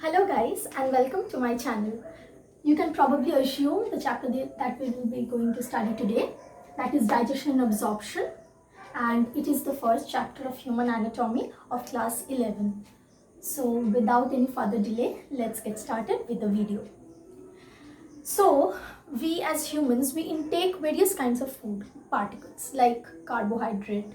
Hello guys and welcome to my channel. You can probably assume the chapter that we will be going to study today, that is digestion and absorption, and it is the first chapter of human anatomy of class 11. So without any further delay, let's get started with the video. So we as humans, we intake various kinds of food particles like carbohydrate,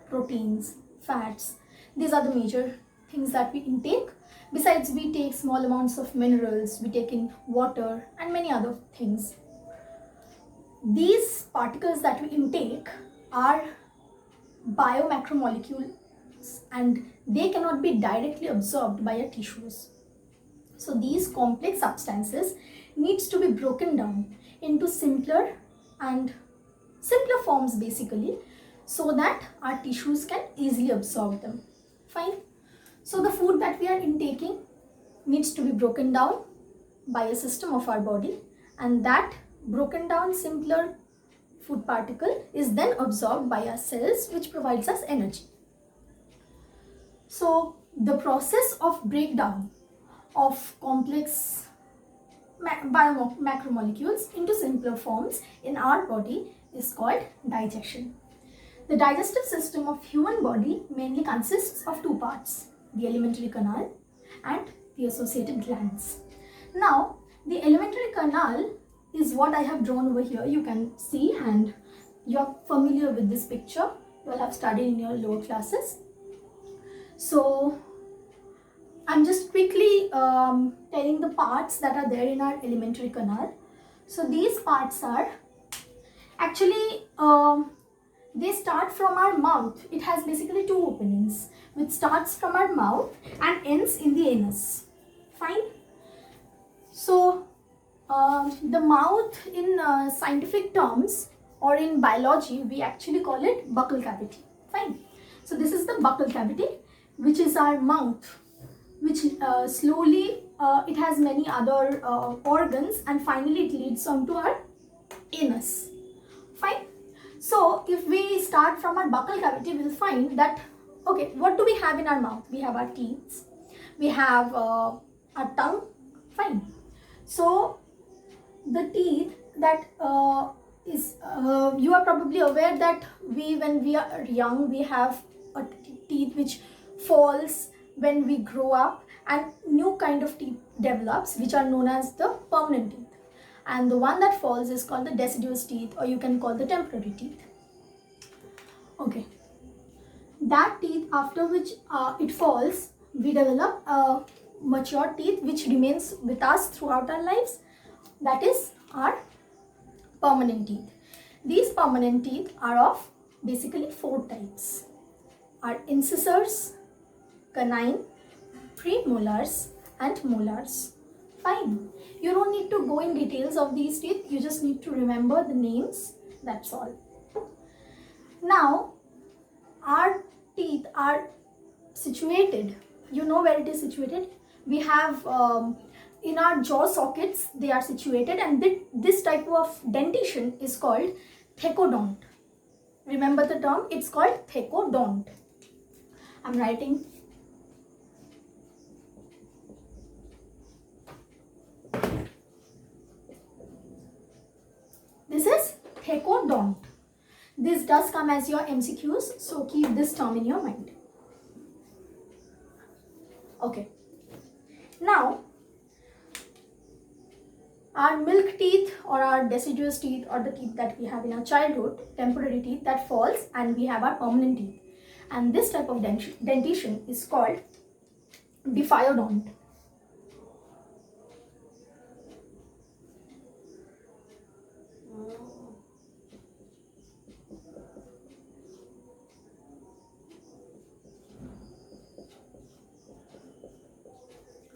proteins, fats. These are the major things that we intake. Besides, we take small amounts of minerals, we take in water and many other things. These particles that we intake are biomacromolecules and they cannot be directly absorbed by our tissues. So these complex substances needs to be broken down into simpler forms basically, so that our tissues can easily absorb them. Fine. So the food that we are intaking needs to be broken down by a system of our body, and that broken down simpler food particle is then absorbed by our cells, which provides us energy. So the process of breakdown of complex biomacromolecules into simpler forms in our body is called digestion. The digestive system of human body mainly consists of two parts, the alimentary canal and the associated glands. Now, the alimentary canal is what I have drawn over here. You can see, and you are familiar with this picture. You will have studied in your lower classes. So, I'm just quickly telling the parts that are there in our alimentary canal. So, these parts are actually they start from our mouth. It has basically two openings, which starts from our mouth and ends in the anus. Fine. So the mouth in scientific terms or in biology, we actually call it buccal cavity. Fine. So this is the buccal cavity, which is our mouth, which slowly it has many other organs, and finally it leads on to our anus. Fine. So if we start from our buccal cavity, we'll find that, okay, what do we have in our mouth? We have our teeth, we have our tongue. Fine. So the teeth that you are probably aware that when we are young, we have a teeth which falls when we grow up, and new kind of teeth develops, which are known as the permanent teeth. And the one that falls is called the deciduous teeth, or you can call the temporary teeth. Okay, that teeth, after which it falls, we develop a mature teeth which remains with us throughout our lives. That is our permanent teeth. These permanent teeth are of basically four types: our incisors, canine, premolars and molars. Fine. You don't need to go in details of these teeth, you just need to remember the names, that's all. Now, our teeth are situated, you know where it is situated. We have in our jaw sockets, they are situated, and this type of dentition is called thecodont. Remember the term, it's called thecodont. I'm writing. This is thecodont. This does come as your MCQs, so keep this term in your mind. Okay. Now, our milk teeth or our deciduous teeth, or the teeth that we have in our childhood, temporary teeth, that falls, and we have our permanent teeth. And this type of dentition is called diphyodont.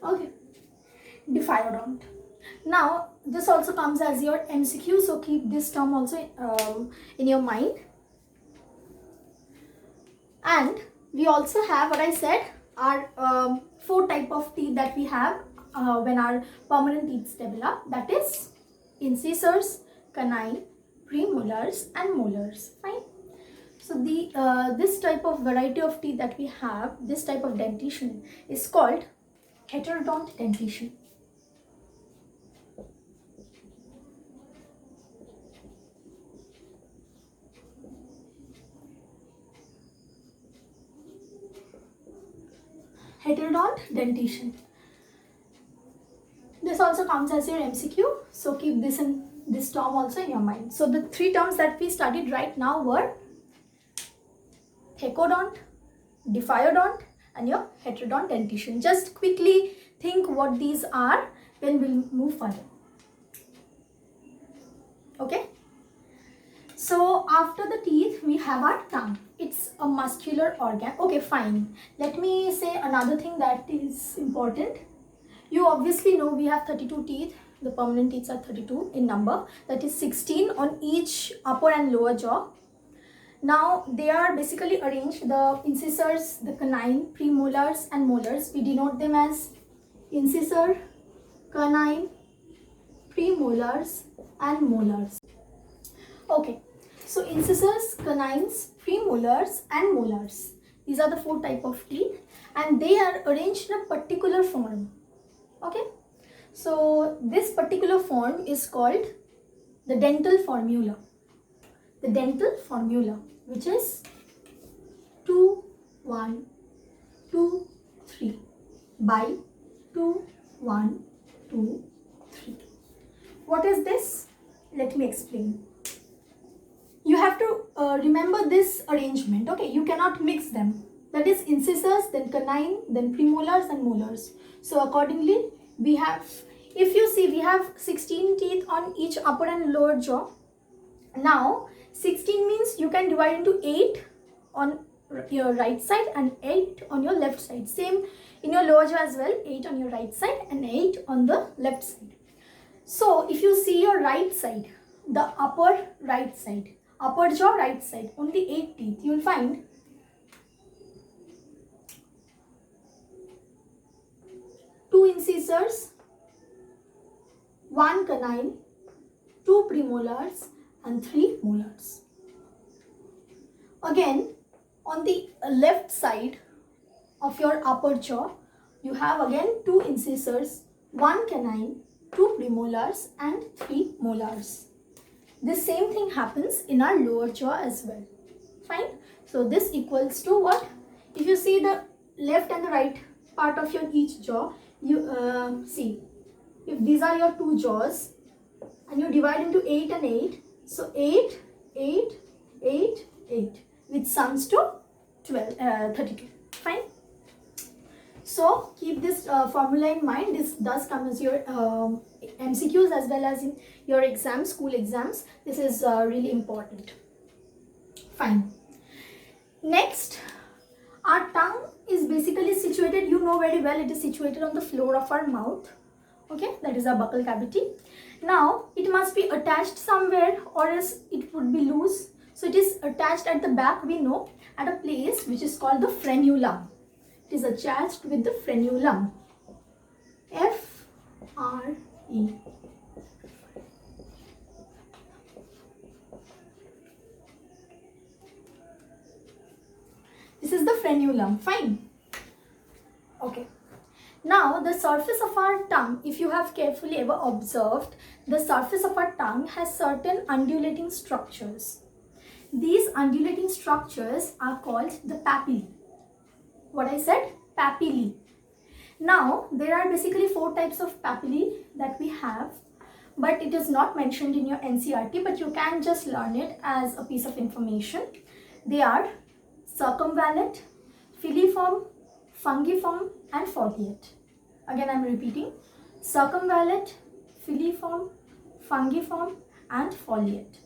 Okay, diphyodont. Now, this also comes as your MCQ, so keep this term also in your mind. And we also have, what I said, our four type of teeth that we have when our permanent teeth develop. That is incisors, canine, premolars and molars. Fine. So this type of variety of teeth that we have, this type of dentition is called heterodont dentition. Heterodont dentition. This also comes as your MCQ, so keep this term also in your mind. So the three terms that we studied right now were thecodont, diphyodont, and your heterodont dentition. Just quickly think what these are, then we'll move further. Okay. So after the teeth, we have our tongue. It's a muscular organ. Okay, fine. Let me say another thing that is important. You obviously know we have 32 teeth. The permanent teeth are 32 in number. That is 16 on each upper and lower jaw. Now they are basically arranged, the incisors, the canine, premolars and molars. We denote them as incisor, canine, premolars and molars. Okay, so incisors, canines, premolars and molars. These are the four types of teeth and they are arranged in a particular form. Okay, so this particular form is called the dental formula. The dental formula, which is 2, 1, 2, 3 by 2, 1, 2, 3. What is this? Let me explain. You have to remember this arrangement. Okay, you cannot mix them. That is incisors, then canine, then premolars and molars. So accordingly, we have, if you see, we have 16 teeth on each upper and lower jaw. Now 16 means you can divide into 8 on your right side and 8 on your left side. Same in your lower jaw as well, 8 on your right side and 8 on the left side. So if you see your right side, the upper right side, upper jaw right side, only 8 teeth, you will find 2 incisors, 1 canine, 2 premolars and 3 molars. Again, on the left side of your upper jaw, you have again 2 incisors, 1 canine, 2 premolars and 3 molars. This same thing happens in our lower jaw as well. Fine. So this equals to what? If you see the left and the right part of your each jaw, you see, if these are your 2 jaws and you divide into 8 and 8, so 8, 8, 8, 8, which sums to 32. Fine. So keep this formula in mind. This does come as your MCQs as well as in your exams, school exams. This is really important. Fine. Next, our tongue is basically situated, you know very well, it is situated on the floor of our mouth. Okay, that is our buccal cavity. Now it must be attached somewhere or else it would be loose. So it is attached at the back, we know, at a place which is called the frenulum. It is attached with the frenulum. F-R-E. This is the frenulum. Fine. Okay. Now the surface of our tongue, if you have carefully ever observed, the surface of our tongue has certain undulating structures. These undulating structures are called the papillae. What I said? Papillae. Now there are basically 4 types of papillae that we have, but it is not mentioned in your NCERT, but you can just learn it as a piece of information. They are circumvallate, filiform, fungiform and foliate. Again I am repeating: circumvallate, filiform, fungiform and foliate.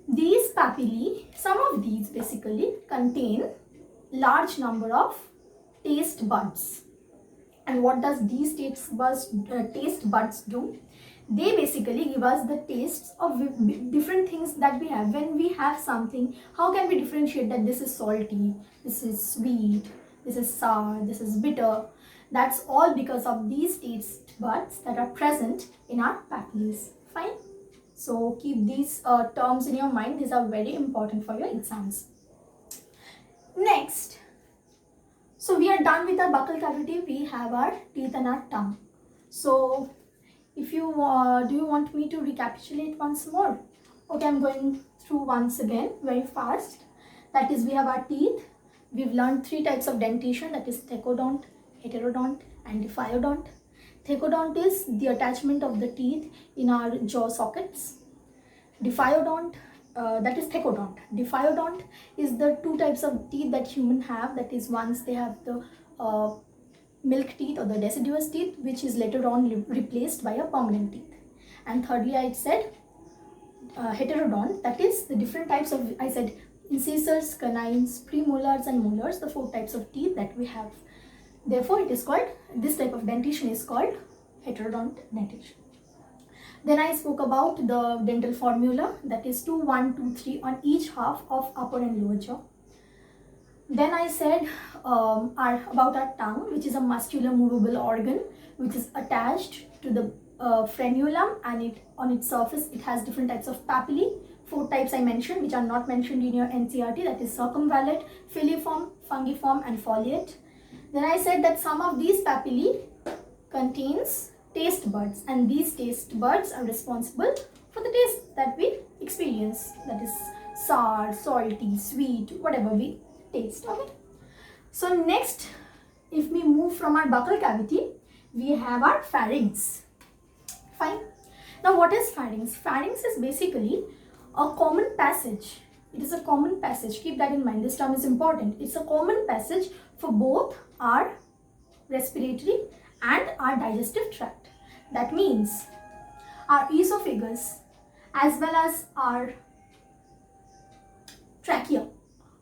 These papillae, some of these basically contain large number of taste buds. And what does these taste buds do? They basically give us the tastes of different things that we have. When we have something, how can we differentiate that this is salty, this is sweet, this is sour, this is bitter? That's all because of these taste buds that are present in our papillae. Fine. So keep these terms in your mind. These are very important for your exams. Next, So we are done with our buccal cavity. We have our teeth and our tongue. So if you do you want me to recapitulate once more? Okay, I'm going through once again very fast. That is, we have our teeth. We've learned 3 types of dentation, that is thecodont, heterodont and diphyodont. Thecodont is the attachment of the teeth in our jaw sockets. Diphyodont, that is thecodont. Diphyodont is the 2 types of teeth that humans have. That is, once they have the milk teeth or the deciduous teeth, which is later on replaced by a permanent teeth. And thirdly, I said heterodont, that is the different types of, I said, incisors, canines, premolars and molars, the 4 types of teeth that we have. Therefore, it is called, this type of dentition is called heterodont dentition. Then I spoke about the dental formula, that is 2, 1, 2, 3 on each half of upper and lower jaw. Then I said about our tongue, which is a muscular movable organ which is attached to the frenulum, and on its surface it has different types of papillae. 4 types I mentioned, which are not mentioned in your NCERT, that is circumvallate, filiform, fungiform and foliate. Then I said that some of these papillae contains taste buds, and these taste buds are responsible for the taste that we experience, that is sour, salty, sweet, whatever we taste. Okay, so next, if we move from our buccal cavity, we have our pharynx. Fine. Now what is pharynx? Pharynx is basically a common passage. It is a common passage. Keep that in mind. This term is important. It's a common passage for both our respiratory and our digestive tract. That means our esophagus as well as our trachea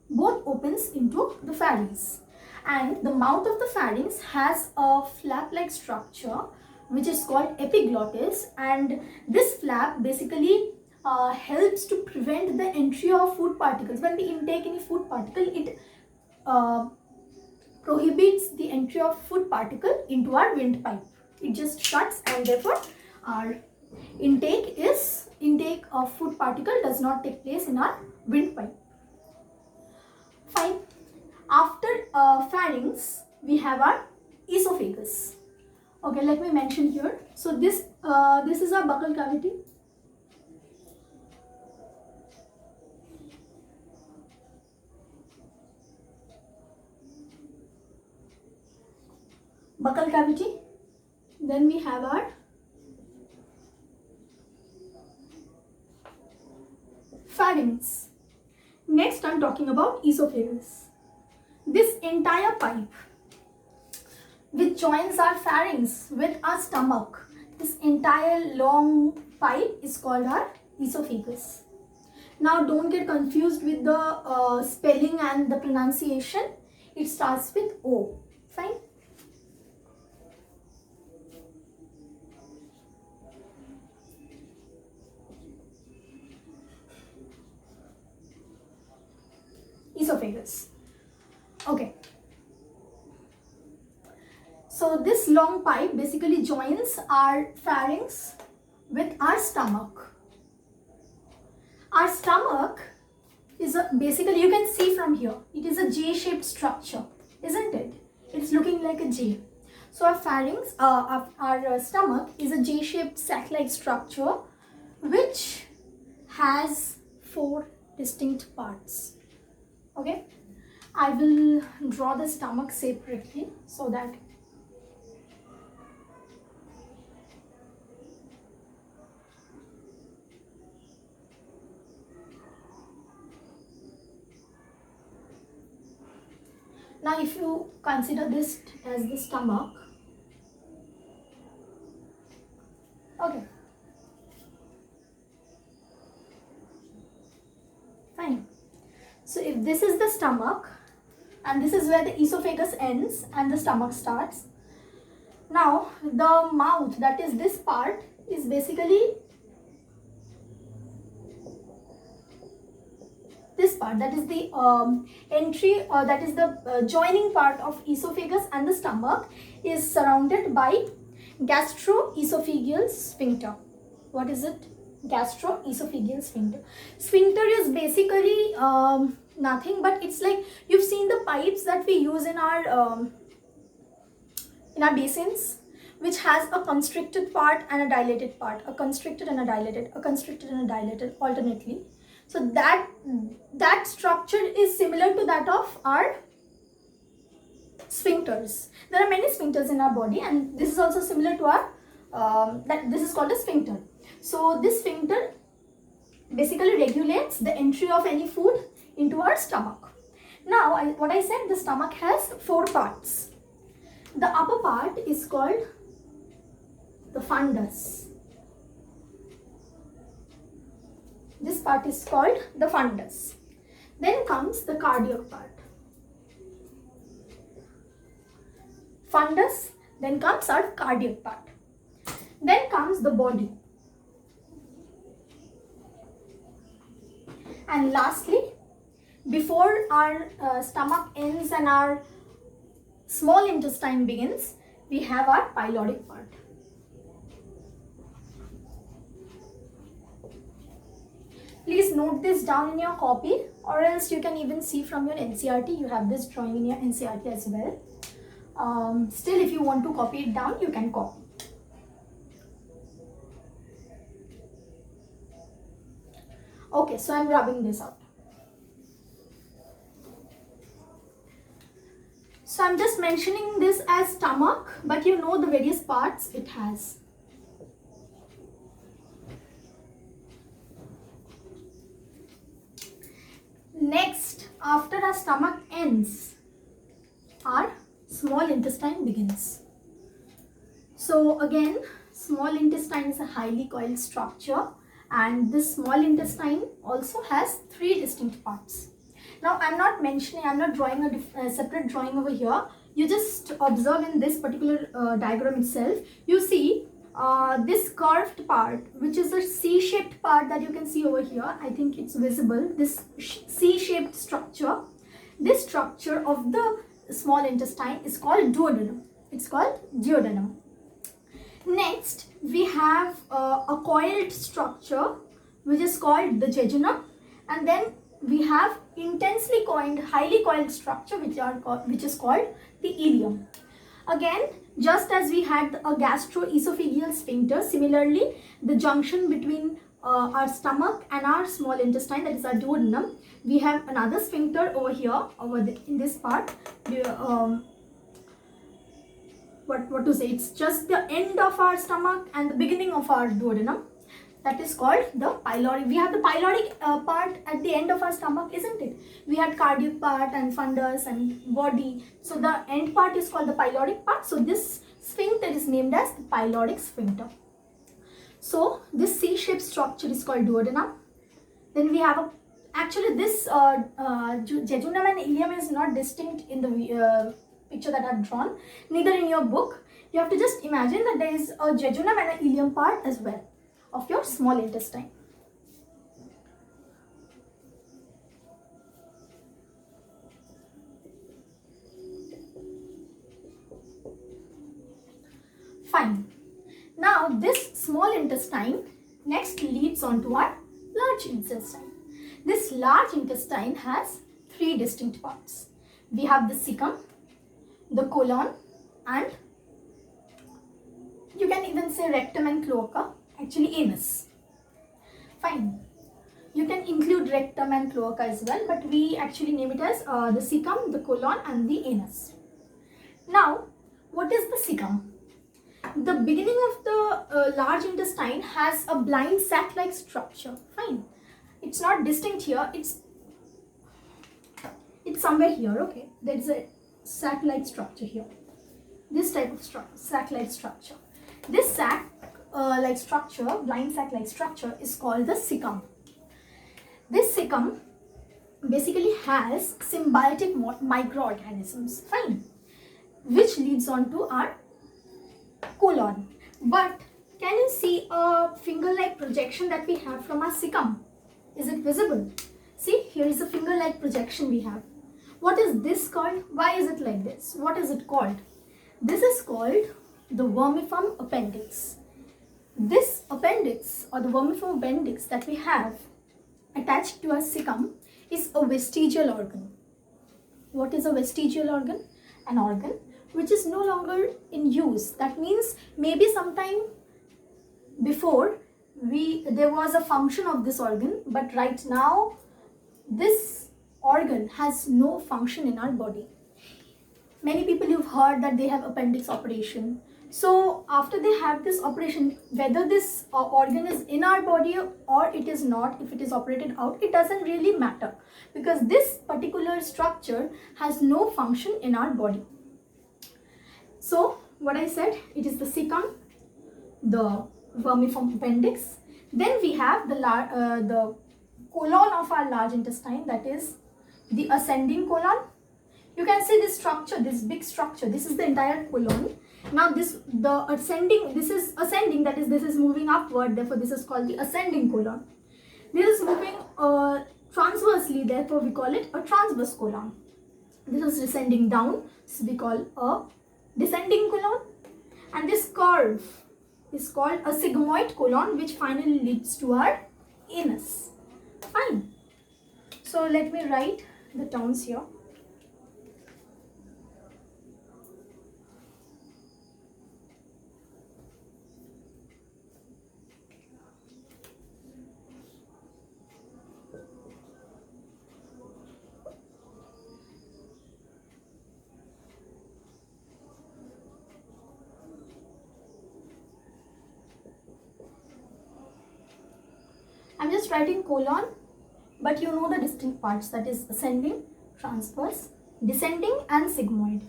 both opens into the pharynx, and the mouth of the pharynx has a flap-like structure which is called epiglottis, and this flap basically helps to prevent the entry of food particles. When we intake any food particle, it prohibits the entry of food particle into our windpipe. It just shuts, and therefore our intake of food particle does not take place in our windpipe. Fine. After pharynx, we have our esophagus. Okay, let me mention here. So this is our buccal cavity. Buccal cavity. Then we have our pharynx. Next, I'm talking about esophagus. This entire pipe which joins our pharynx with our stomach, this entire long pipe is called our esophagus. Now don't get confused with the spelling and the pronunciation. It starts with O. Fine. Esophagus. Okay. So this long pipe basically joins our pharynx with our stomach. Our stomach is basically, you can see from here, it is a J-shaped structure, isn't it? It's looking like a J. So our pharynx, our stomach is a J-shaped sac-like structure which has 4 distinct parts. Okay, I will draw the stomach separately so that now if you consider this as the stomach, okay, fine. So if this is the stomach and this is where the esophagus ends and the stomach starts, now the mouth, that is this part, is basically this part, that is the entry, or that is the joining part of esophagus and the stomach, is surrounded by gastroesophageal sphincter. What is it? Gastroesophageal sphincter. Sphincter is basically Nothing, but it's like, you've seen the pipes that we use in our basins, which has a constricted part and a dilated part, a constricted and a dilated, a constricted and a dilated alternately. So that structure is similar to that of our sphincters. There are many sphincters in our body, and this is also similar to our this is called a sphincter. So this sphincter basically regulates the entry of any food into our stomach. Now, what I said, the stomach has 4 parts. The upper part is called the fundus. This part is called the fundus. Then comes the cardiac part. Fundus, then comes our cardiac part. Then comes the body. And lastly, before our stomach ends and our small intestine begins, we have our pyloric part. Please note this down in your copy, or else you can even see from your NCERT. You have this drawing in your NCERT as well. Still, if you want to copy it down, you can copy. Okay, so I'm rubbing this out. So I'm just mentioning this as stomach, but you know the various parts it has. Next, after our stomach ends, our small intestine begins. So again, small intestine is a highly coiled structure, and this small intestine also has 3 distinct parts. Now I'm not drawing a separate drawing over here. You just observe in this particular diagram itself. You see this curved part, which is a C-shaped part that you can see over here. I think it's visible, this C-shaped structure. This structure of the small intestine is called duodenum. It's called duodenum. Next, we have a coiled structure which is called the jejunum, and then we have intensely coiled, highly coiled structure which is called the ileum. Again, just as we had a gastroesophageal sphincter, similarly the junction between our stomach and our small intestine, that is our duodenum, we have another sphincter over here, in this part. What to say, it's just the end of our stomach and the beginning of our duodenum. That is called the pyloric. We have the pyloric part at the end of our stomach, isn't it? We had cardiac part and fundus and body. So the end part is called the pyloric part. So this sphincter is named as the pyloric sphincter. So this C-shaped structure is called duodenum. Then we have actually this jejunum and ileum is not distinct in the picture that I've drawn, neither in your book. You have to just imagine that there is a jejunum and an ileum part as well of your small intestine. Fine. Now this small intestine next leads on to our large intestine. This large intestine has 3 distinct parts. We have the cecum, the colon, and you can even say rectum and cloaca, actually anus. Fine. You can include rectum and cloaca as well, but we actually name it as the cecum, the colon, and the anus. Now, what is the cecum? The beginning of the large intestine has a blind sac-like structure. Fine. It's not distinct here. It's somewhere here. Okay. There is a sac-like structure here. This type of sac-like structure. This sac-like structure, blind sac-like structure, is called the cecum. This cecum basically has symbiotic microorganisms. Fine. Which leads on to our colon. But can you see a finger-like projection that we have from our cecum? Is it visible? See, here is a finger-like projection we have. What is this called? Why is it like this? What is it called? This is called the vermiform appendix. This appendix, or the vermiform appendix that we have attached to our cecum, is a vestigial organ. What is a vestigial organ? An organ which is no longer in use. That means maybe sometime before there was a function of this organ, but right now this organ has no function in our body. Many people, you've heard that they have appendix operation. So after they have this operation, whether this organ is in our body or it is not, if it is operated out, it doesn't really matter, because this particular structure has no function in our body. So what I said, it is the cecum, the vermiform appendix. Then we have the colon of our large intestine, that is the ascending colon. You can see this structure, this big structure, this is the entire colon. Now this is ascending, that is, this is moving upward, therefore this is called the ascending colon. This is moving transversely, therefore we call it a transverse colon. This is descending down, so we call a descending colon. And this curve is called a sigmoid colon, which finally leads to our anus. Fine. So let me write the terms here. I'm just writing colon, but you know the distinct parts, that is ascending, transverse, descending and sigmoid.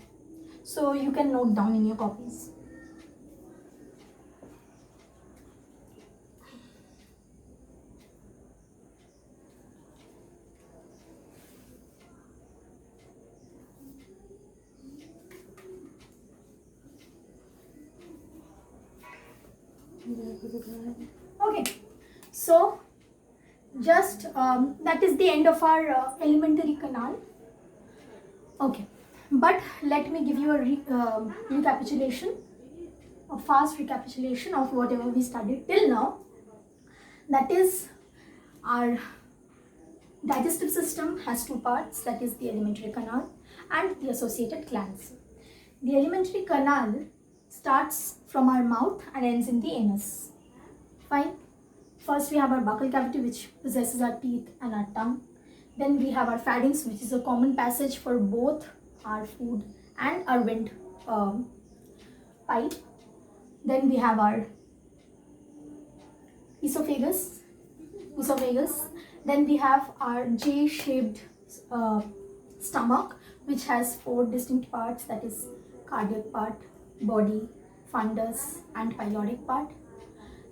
So you can note down in your copies. Okay, so just that is the end of our alimentary canal. Okay, but let me give you a recapitulation, a fast recapitulation of whatever we studied till now. That is, our digestive system has two parts, that is the alimentary canal and the associated glands. The alimentary canal starts from our mouth and ends in the anus. Fine. First we have our buccal cavity, which possesses our teeth and our tongue. Then we have our pharynx, which is a common passage for both our food and our wind pipe. Then we have our esophagus. Then we have our J-shaped stomach, which has four distinct parts, that is cardiac part, body, fundus and pyloric part.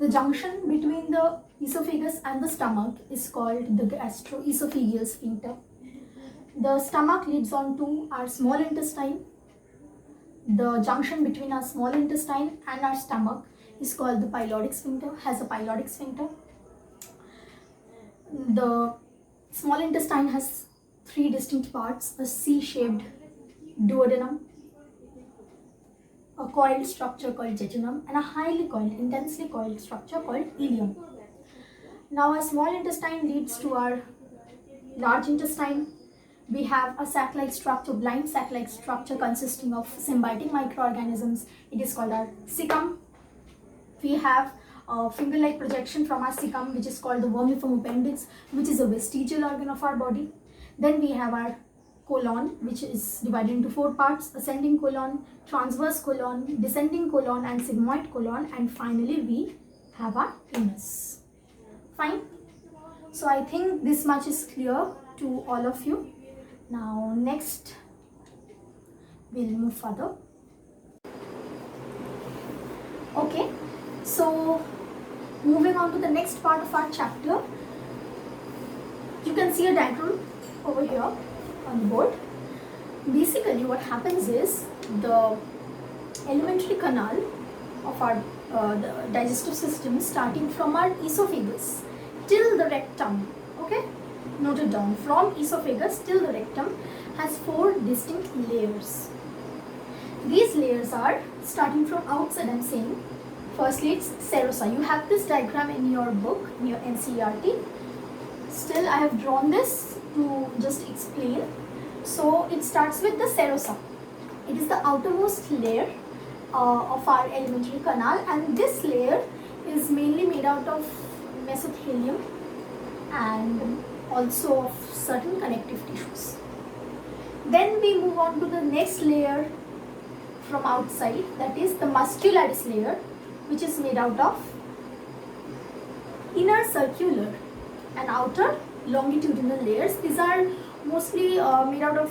The junction between the esophagus and the stomach is called the gastroesophageal sphincter. The stomach leads on to our small intestine. The junction between our small intestine and our stomach is called the pyloric sphincter, has a pyloric sphincter. The small intestine has three distinct parts, a C-shaped duodenum, a coiled structure called jejunum, and a highly coiled, intensely coiled structure called ileum. Now our small intestine leads to our large intestine. We have a sac-like structure, blind sac-like structure consisting of symbiotic microorganisms. It is called our cecum. We have a finger-like projection from our cecum, which is called the vermiform appendix, which is a vestigial organ of our body. Then we have our colon, which is divided into four parts: ascending colon, transverse colon, descending colon and sigmoid colon, and finally we have our anus. Fine. So I think this much is clear to all of you. Now next we'll move further. Okay, so moving on to the next part of our chapter, you can see a diagram over here on the board. Basically what happens is the alimentary canal of our the digestive system, starting from our esophagus till the rectum, okay, note it down, from esophagus till the rectum, has four distinct layers. These layers are, starting from outside, I'm saying, firstly it's serosa. You have this diagram in your book, in your NCERT. Still I have drawn this to just explain. So it starts with the serosa. It is the outermost layer of our alimentary canal, and this layer is mainly made out of mesothelium and also of certain connective tissues. Then we move on to the next layer from outside, that is the muscularis layer, which is made out of inner circular and outer longitudinal layers. These are mostly made out of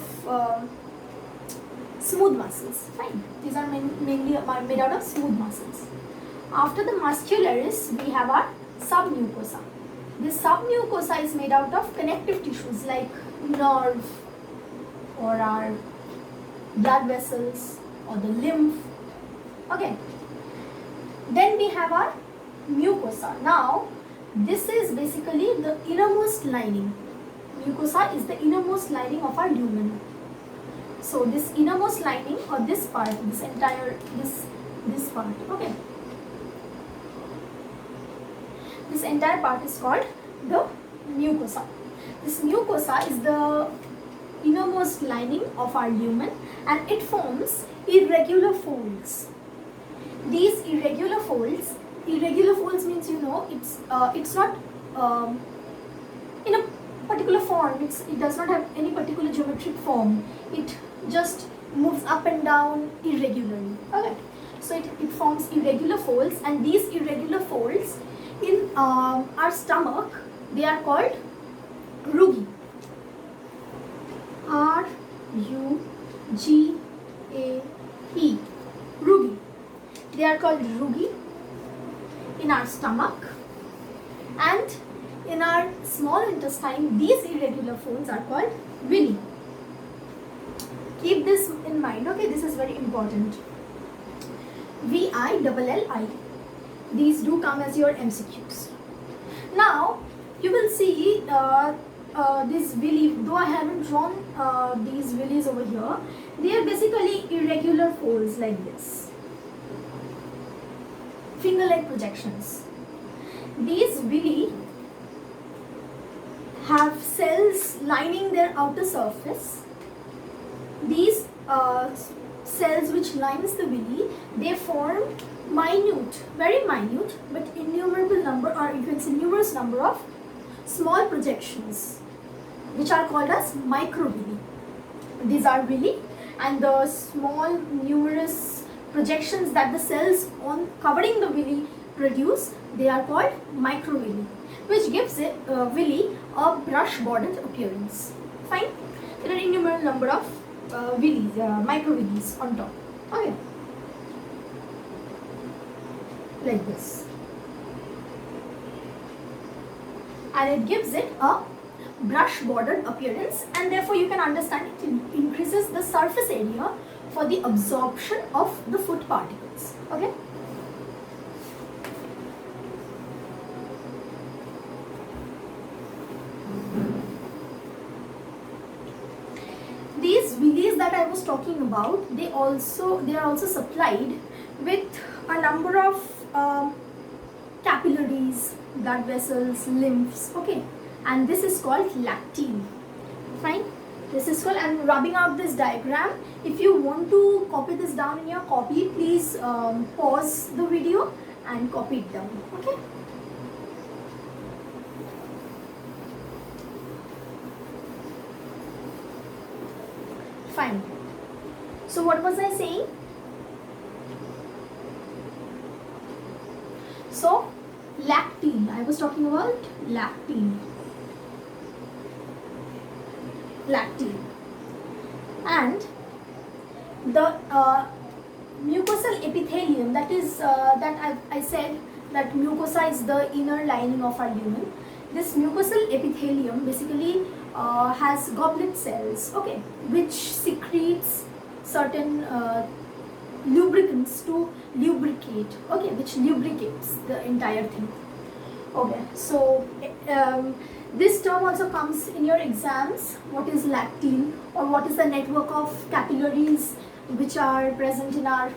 smooth muscles. Fine. These are mainly made out of smooth muscles. After the muscularis, we have our submucosa. This submucosa is made out of connective tissues like nerve or our blood vessels or the lymph. Okay. Then we have our mucosa. Now, this is basically the innermost lining. Mucosa is the innermost lining of our lumen. So this innermost lining, or this part, this entire, this part, okay. This entire part is called the mucosa. This mucosa is the innermost lining of our lumen, and it forms irregular folds. These irregular folds means, you know, it's not in a particular form. It does not have any particular geometric form. It just moves up and down irregularly. Okay, so it forms irregular folds, and these irregular folds in our stomach, they are called rugae. R-U-G-A-E, rugae. They are called rugae in our stomach, and in our small intestine, these irregular folds are called villi. Keep this in mind, okay? This is very important. V-I-L-L-I. These do come as your MCQs. Now, you will see this villi, though I haven't drawn these villis over here, they are basically irregular folds like this. Finger-like projections. These villi have cells lining their outer surface. These cells which lines the villi, they form minute, very minute, but innumerable number, or you can say numerous number of small projections, which are called as microvilli. These are villi, and the small numerous projections that the cells on covering the villi produce, they are called microvilli, which gives it villi a brush bordered appearance. Fine. There are innumerable number of villis, microvillis on top. Okay. Like this. And it gives it a brush bordered appearance, and therefore you can understand it increases the surface area for the absorption of the food particles. Okay. These villis that I was talking about, they are also supplied with a number of capillaries, blood vessels, lymphs. Okay, and this is called lacteal. Fine. This is called, I'm rubbing out this diagram. If you want to copy this down in your copy, please pause the video and copy it down. Okay. Fine. So what was I saying? So lacteal, I was talking about lacteal. And the mucosal epithelium, that is that I said that mucosa is the inner lining of our lumen. This mucosal epithelium basically has goblet cells, okay, which secretes certain lubricants to lubricate, okay, which lubricates the entire thing. Okay, so this term also comes in your exams. What is lacteal, or what is the network of capillaries which are present in our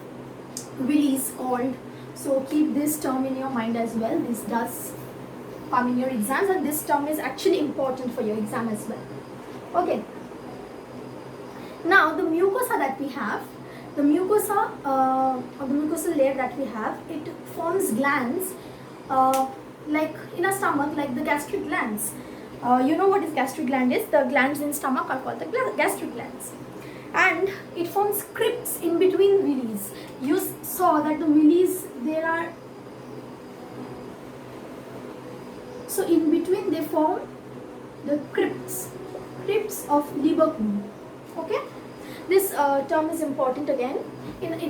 villis called? So keep this term in your mind as well. This does come in your exams, and this term is actually important for your exam as well. Okay. Now the mucosa that we have, the mucosa or the mucosal layer that we have, it forms glands like in a stomach, like the gastric glands. You know what is gastric gland is? The glands in stomach are called the gastric glands. And it forms crypts in between villi. You saw that the villi, there are, so in between they form the crypts of Lieberkühn. Okay, this term is important again.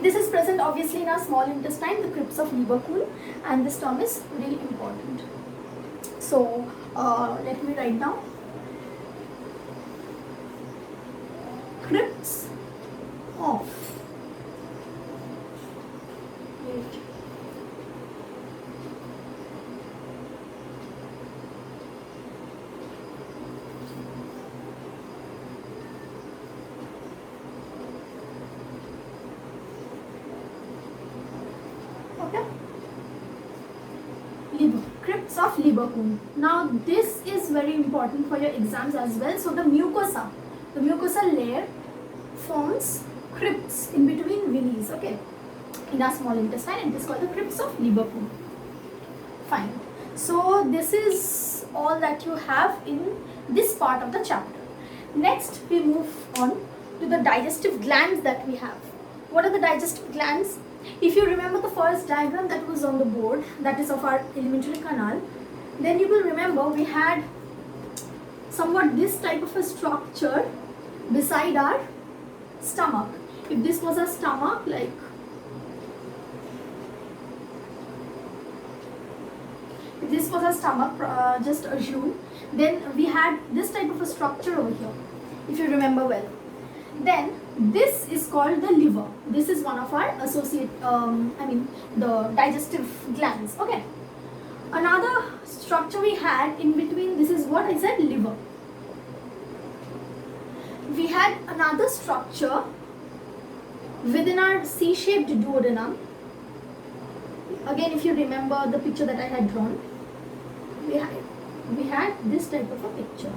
This is present obviously in our small intestine, the crypts of Lieberkühn, and this term is really important. So let me write down crypts of crypts of Lieberkühn. Now this is very important for your exams as well. So the mucosal layer forms crypts in between villi, okay, in our small intestine, and it is called the crypts of Lieberkühn. Fine. So this is all that you have in this part of the chapter. Next we move on to the digestive glands that we have. What are the digestive glands? If you remember the first diagram that was on the board, that is of our alimentary canal, then you will remember we had somewhat this type of a structure beside our stomach. If this was a stomach, like if this was a stomach, just assume, then we had this type of a structure over here, if you remember well. Then this is called the liver. This is one of our associate, the digestive glands. Okay. Another structure we had in between, this is what I said, liver. We had another structure within our C-shaped duodenum. Again, if you remember the picture that I had drawn, we had this type of a picture.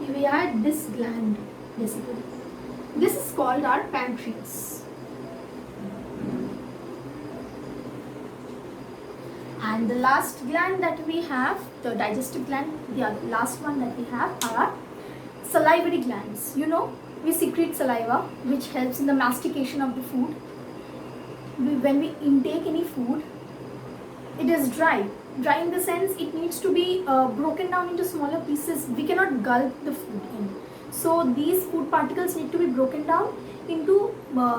We had this gland basically. This is called our pancreas. And the last gland that we have, the digestive gland, the last one that we have are salivary glands. You know, we secrete saliva, which helps in the mastication of the food. When we intake any food, it is dry. Dry in the sense it needs to be broken down into smaller pieces. We cannot gulp the food in. So these food particles need to be broken down into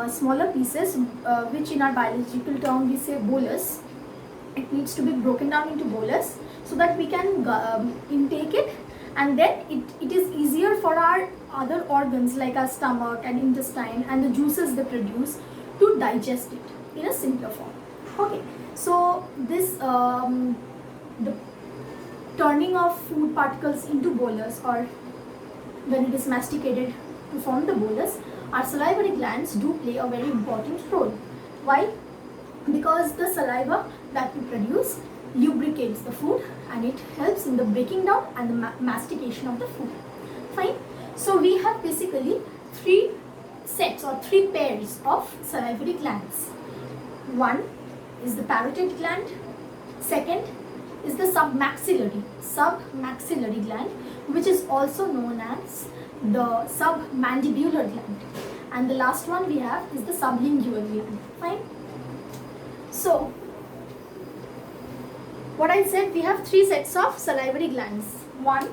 smaller pieces, which in our biological term we say bolus. It needs to be broken down into bolus so that we can intake it, and then it is easier for our other organs like our stomach and intestine and the juices they produce to digest it in a simpler form. Okay, so this the turning of food particles into bolus, or when it is masticated to form the bolus, our salivary glands do play a very important role. Why? Because the saliva that we produce lubricates the food and it helps in the breaking down and the mastication of the food. Fine. So we have basically three sets or three pairs of salivary glands. One is the parotid gland. Second is the submaxillary gland, which is also known as the submandibular gland. And the last one we have is the sublingual gland. Fine. So, what I said, we have three sets of salivary glands. One,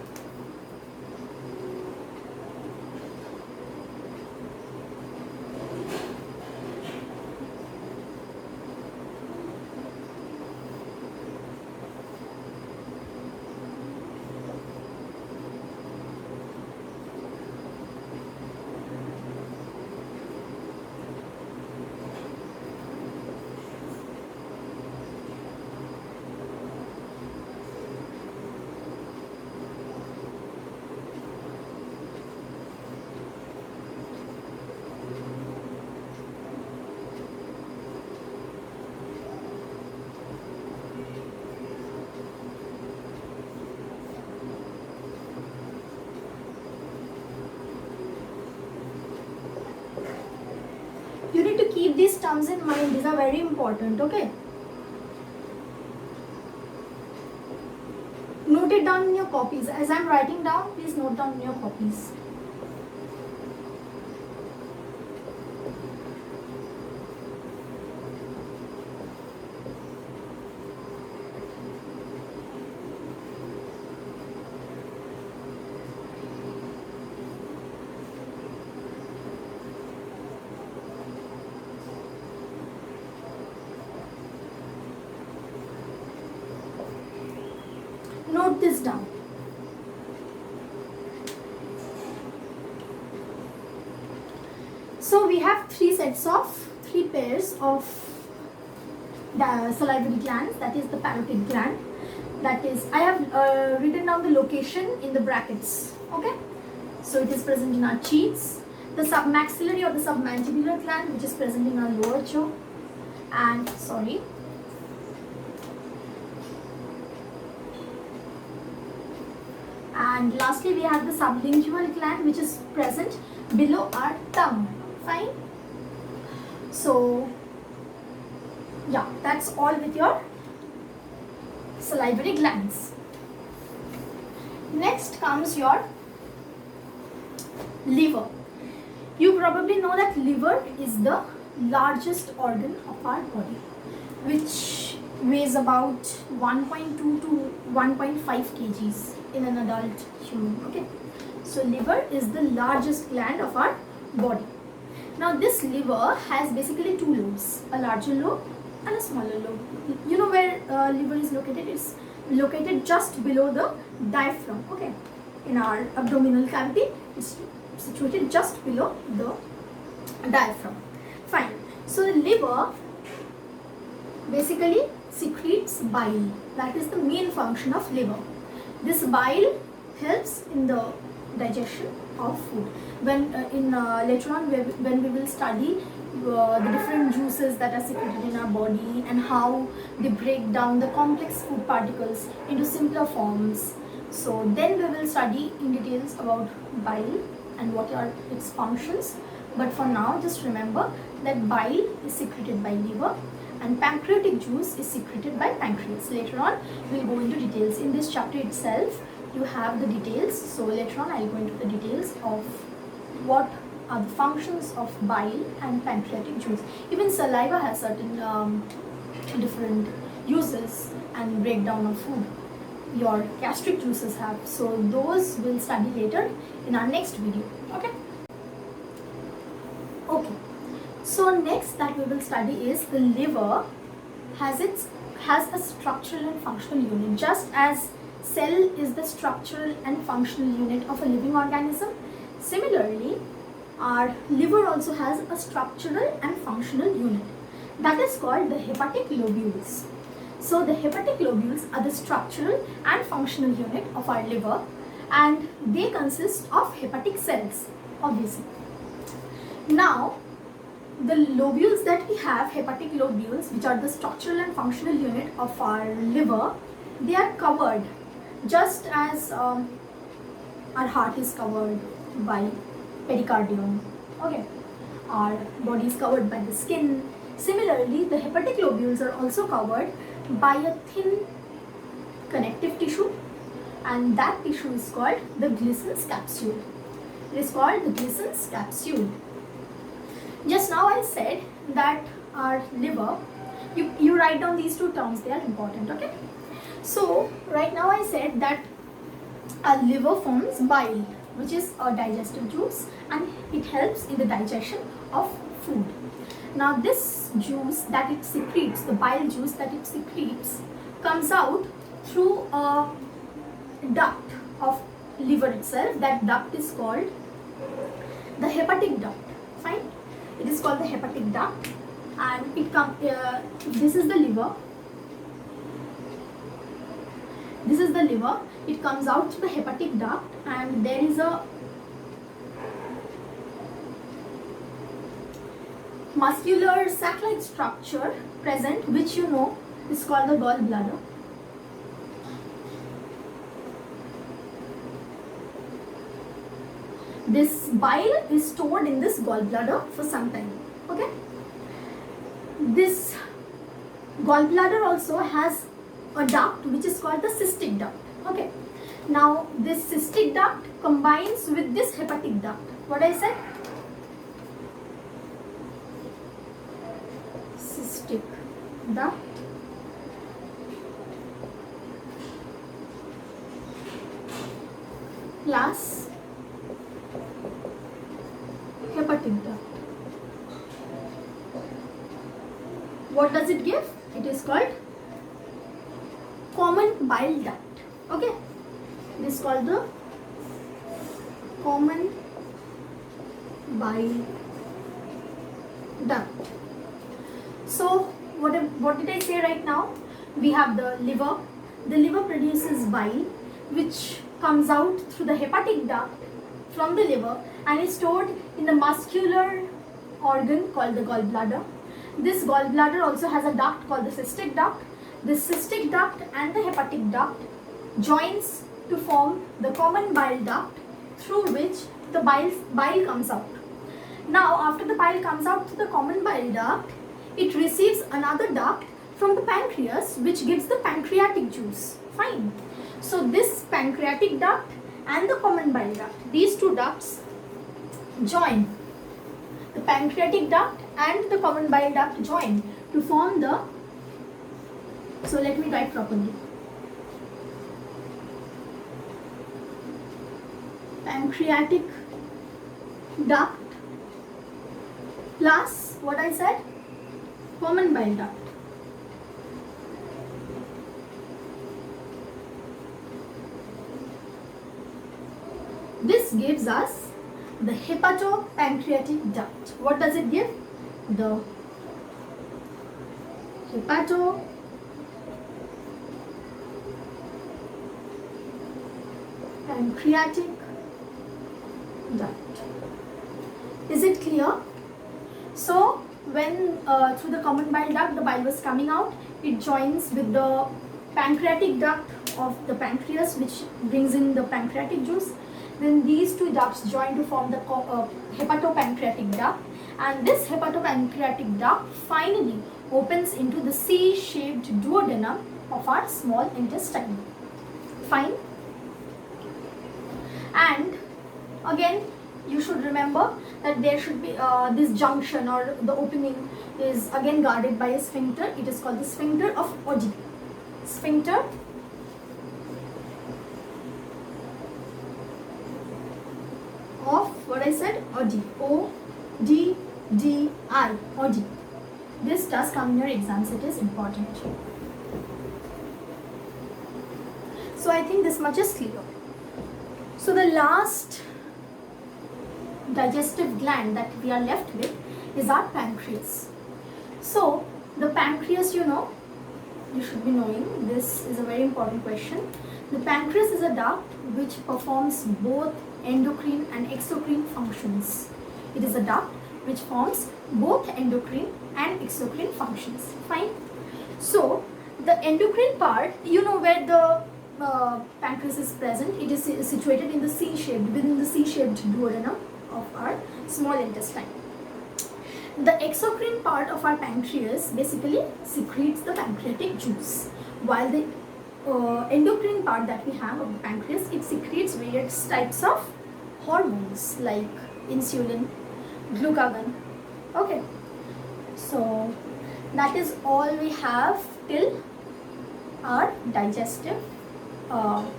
keep these terms in mind. These are very important. Okay. Note it down in your copies. As I'm writing down, please note down in your copies. Note this down. So we have three pairs of the salivary glands. That is the parotid gland. That is, I have written down the location in the brackets. Okay. So it is present in our cheeks. The submaxillary or the submandibular gland, which is present in our lower jaw. And And lastly, we have the sublingual gland, which is present below our tongue. Fine. So, yeah, that's all with your salivary glands. Next comes your liver. You probably know that liver is the largest organ of our body, which weighs about 1.2 to 1.5 kgs in an adult human. Okay, so liver is the largest gland of our body. Now this liver has basically two lobes, a larger lobe and a smaller lobe. You know where liver is located? It's located just below the diaphragm. Okay, in our abdominal cavity, it's situated just below the diaphragm. Fine. So the liver basically secretes bile. That is the main function of liver. This bile helps in the digestion of food. When later on when we will study the different juices that are secreted in our body and how they break down the complex food particles into simpler forms. So then we will study in details about bile and what are its functions. But for now, just remember that bile is secreted by liver and pancreatic juice is secreted by pancreas. Later on, we'll go into details. In this chapter itself, you have the details. So later on, I'll go into the details of what are the functions of bile and pancreatic juice. Even saliva has certain different uses and breakdown of food. Your gastric juices have. So those we'll study later in our next video. Okay. Okay. So next that we will study is the liver has a structural and functional unit. Just as cell is the structural and functional unit of a living organism, similarly our liver also has a structural and functional unit. That is called the hepatic lobules. So the hepatic lobules are the structural and functional unit of our liver, and they consist of hepatic cells, obviously. Now, the lobules that we have, hepatic lobules, which are the structural and functional unit of our liver, they are covered just as our heart is covered by pericardium. Okay, our body is covered by the skin. Similarly, the hepatic lobules are also covered by a thin connective tissue, and that tissue is called the Glissen's capsule. It is called the Glissen's capsule. Just now I said that our liver, you write down these two terms, they are important. Okay, so right now I said that our liver forms bile, which is a digestive juice, and it helps in the digestion of food. Now this juice that it secretes, the bile juice that it secretes, comes out through a duct of liver itself. That duct is called the hepatic duct. Fine, it is called the hepatic duct, and it comes. This is the liver. This is the liver. It comes out through the hepatic duct, and there is a muscular sac-like structure present, which you know is called the gallbladder. This bile is stored in this gallbladder for some time. Okay. This gallbladder also has a duct which is called the cystic duct. Okay. Now this cystic duct combines with this hepatic duct. What I said? Cystic duct plus hepatic duct. What does it give? It is called common bile duct. Okay, it is called the common bile duct. So what did I say right now? We have the liver. The liver produces bile which comes out through the hepatic duct from the liver and is stored in the muscular organ called the gallbladder. This gallbladder also has a duct called the cystic duct. This cystic duct and the hepatic duct joins to form the common bile duct through which the bile comes out. Now after the bile comes out through the common bile duct, it receives another duct from the pancreas which gives the pancreatic juice. Fine. So this pancreatic duct and the common bile duct, these two ducts join. The pancreatic duct and the common bile duct join to form the, so let me write properly. Pancreatic duct plus what I said? Common bile duct. This gives us the hepatopancreatic duct. What does it give? The hepatopancreatic duct. Is it clear? So when through the common bile duct the bile was coming out, it joins with the pancreatic duct of the pancreas which brings in the pancreatic juice. Then these two ducts join to form the hepatopancreatic duct, and this hepatopancreatic duct finally opens into the C-shaped duodenum of our small intestine. Fine. And again you should remember that there should be this junction or the opening is again guarded by a sphincter. It is called the sphincter of Oddi. Sphincter of what I said, Oddi. O-D-D-I. Oddi. This does come in your exams. It is important. So I think this much is clear. So the last digestive gland that we are left with is our pancreas. So the pancreas, you know, you should be knowing, this is a very important question. The pancreas is a duct which performs both endocrine and exocrine functions. It is a duct which forms both endocrine and exocrine functions. Fine. So the endocrine part, you know where the pancreas is present. It is situated in the C-shaped, within the C-shaped duodenum of our small intestine. The exocrine part of our pancreas basically secretes the pancreatic juice, while the endocrine part that we have of the pancreas, it secretes various types of hormones like insulin, glucagon. Okay, so that is all we have till our digestive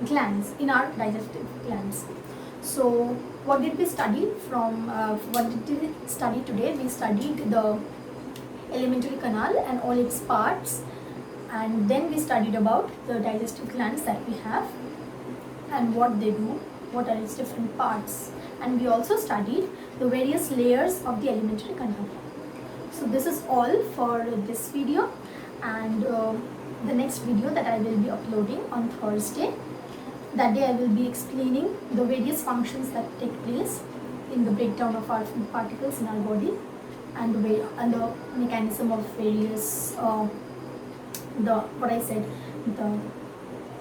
glands, in our digestive glands. So what did we study today? We studied the alimentary canal and all its parts, and then we studied about the digestive glands that we have and what they do, what are its different parts, and we also studied the various layers of the alimentary canal. So this is all for this video, and the next video that I will be uploading on Thursday. That day I will be explaining the various functions that take place in the breakdown of our food particles in our body, and the mechanism of various the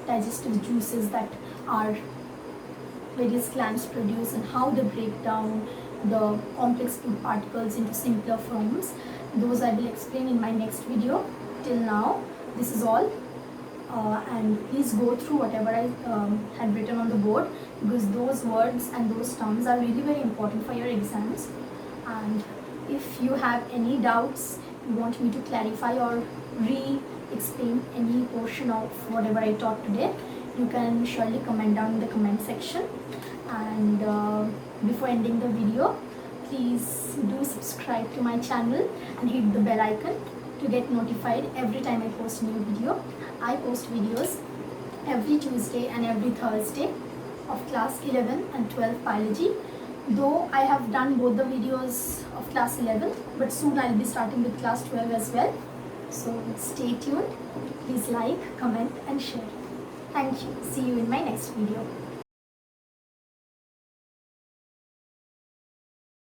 digestive juices that our various glands produce, and how they break down the complex food particles into simpler forms. Those I will explain in my next video. Till now, this is all. And please go through whatever I had written on the board, because those words and those terms are really very important for your exams. And if you have any doubts, you want me to clarify or re-explain any portion of whatever I taught today, you can surely comment down in the comment section. And before ending the video, please do subscribe to my channel and hit the bell icon to get notified every time I post a new video. I post videos every Tuesday and every Thursday of class 11 and 12 biology. Though I have done both the videos of class 11, but soon I'll be starting with class 12 as well. So stay tuned. Please like, comment and share. Thank you. See you in my next video.